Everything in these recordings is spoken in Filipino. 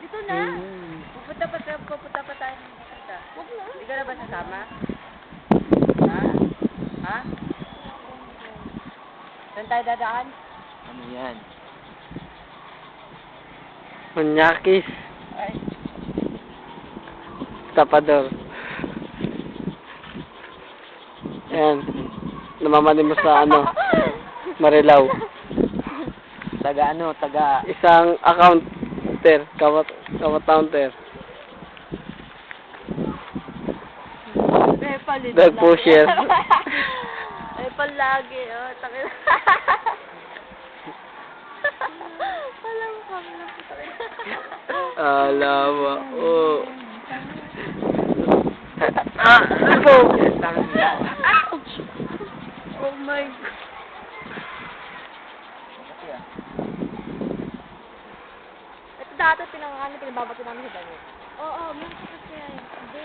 Dito na. Pupunta pa tayo ng bisita. Huwag na. Hindi ka na ba sasama? Ha? Ha? Saan tayo dadaan? Ano yan? Manyakis. Ay. Tapador. Ayan. Namamanin mo sa ano, Marilaw. Taga ano? Taga... Isang accounter. Counter. Palit Dog pusher. palagi, oh. Takil. Alam ko, Alam mo. Oh. Ano? Ouch! Oh my God. Ito dati pinababato namin sa damit. Oo, meron ko kasi yan. Hindi.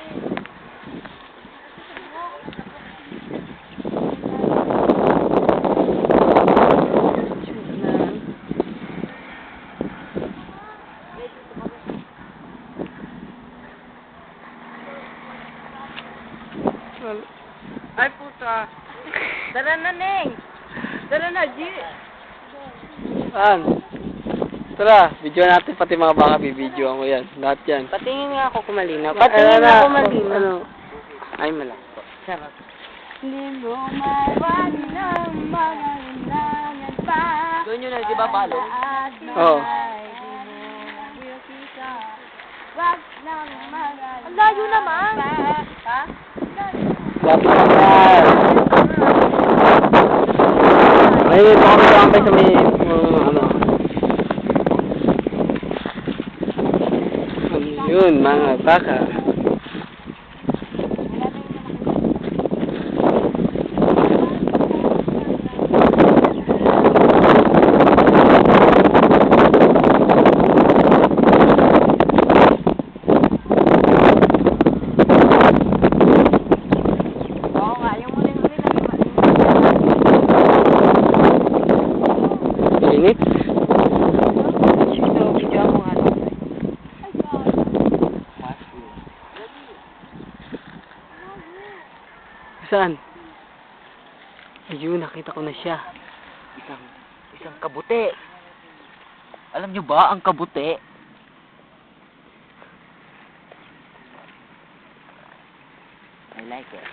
Ay, puta. Dala na, Neng. Dala na, G. Saan? Tara, video natin pati mga baka, bibidyo mo yan. Lahat yan. Patingin nga ako kung malinaw. Patingin Patingin ako malinaw. Ano? Ay, malaki. Sarap. Hindi mo mawag ng mga ilangan pa. Doon yun na, di ba, balo? Oo. Wag ng mga ang layo naman. Ha? Lapit na yan. Ay, baka may kampay sa may, ano. Yun, mga baka. Init. Ito, video mo nga. Saan? Ayun, nakita ko na siya. Isang kabute. Alam nyo ba ang kabute? I like it.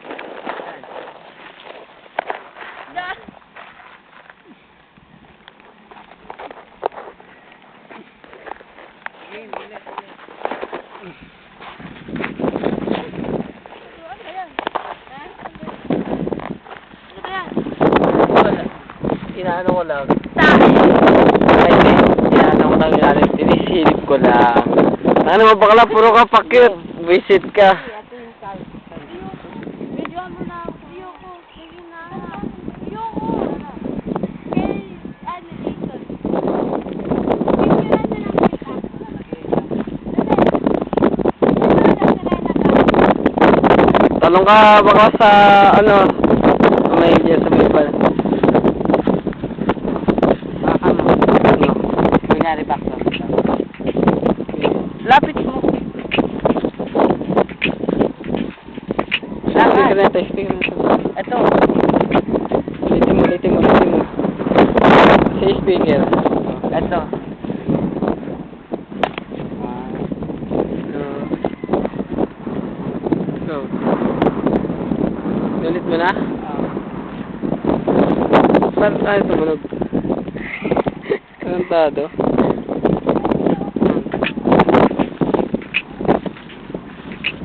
Inaano ko lang. Ay, inaano ko lang yung tinisilip ko lang. Ano mo bakla, puro ka pa-cute. Visit ka. Video mo na ako. Video ko. Sige na. Video ko. Kay, ano, Jason. Picturean mo lang kita. Talong ka baka sa, ano, may diyan sa may pala. Kunyari back to. Lapit mo. Speaker na ito, speaker na ito. Ito. Litin mo. Sa speaker. Ito. Go. Ulit mo na? Saan tayo tumunog? Kantado.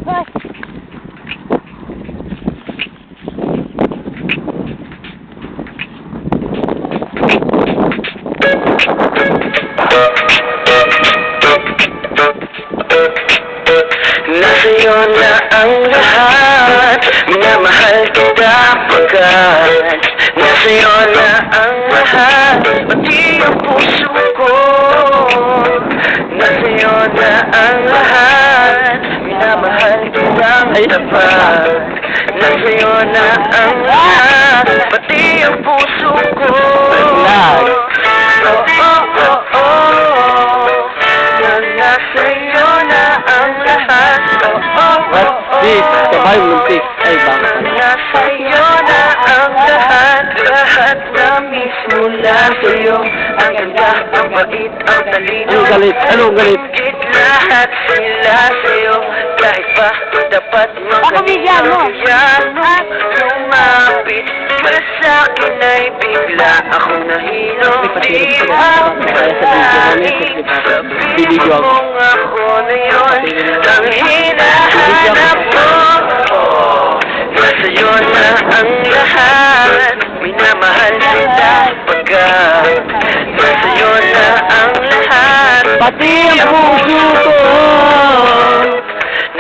Ay! Nasa'yo na ang lahat, minamahal kita pagkat nasa'yo na ang lahat, pati ang puso ko. Nasa'yo na ang lahat, minamahal kita tapat. Nasa'yo na ang lahat, pati ang puso ko. Oh, oh, oh, oh, na nasa'yo. Ay, muntik. Ay, baka pala. Nasa iyo na ang lahat, lahat na mismo na sa'yo. Ang ganda, ang bait, ang talino. Anong galit? Anong galit? Higit lahat sila sa'yo. Kahit pa dapat Pakabigyan mo. Lumapit ka sa'kin ay bigla akong nahilo. Di sabihin mong ako na yun ang hinahanap mo. Nasa'yo na ang lahat, minamahal kita pagkat nasa'yo na ang lahat, pati ang puso ko.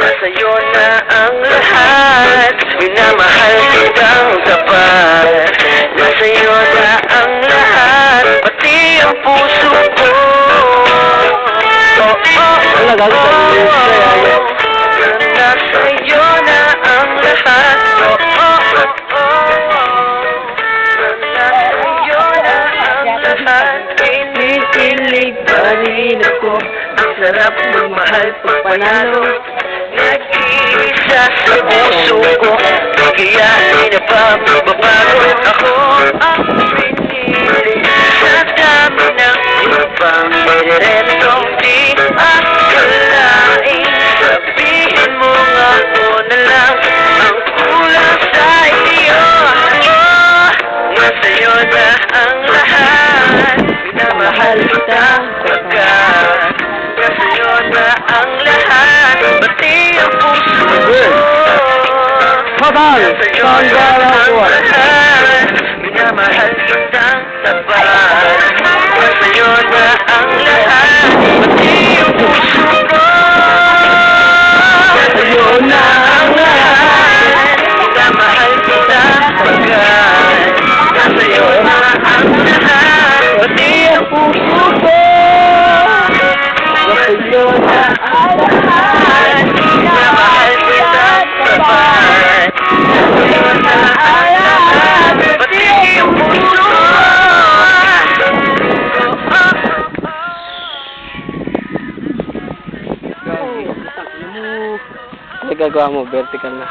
Nasa'yo na ang lahat, minamahal kitang tapat. Nasa'yo na ang lahat, pati ang puso ko. Wala, gagawin ko sa'yo. Nasa'yo na ang lahat. Nasa'yo na ang lahat. Kinikilig pa rin ako. Ang sarap magmahal pag panalo. Nag-iisa sa puso ko. Kaya di na pa magbabago ako. Ang pinili sa dami ng ibang niretong di akalain. Sabihin mo nga ako na lang ang kulang sa iyo. Nasa'yo na ang lahat, minamahal kita pagkat nasa'yo na ang lahat, pati ang puso ko. Nasa'yo na ang lahat, minamahal kitang tapat. Nasa'yo na ang lahat, pati ang puso ko. Nasa'yo na ang lahat, minamahal kitang pagkat. Nasa'yo na ang lahat, pati ang puso ko. Nasa'yo na ang lahat, minamahal kitang tapat. Nasa'yo na ang lahat, pati ang puso ko. Ano gagawa mo? Vertical na.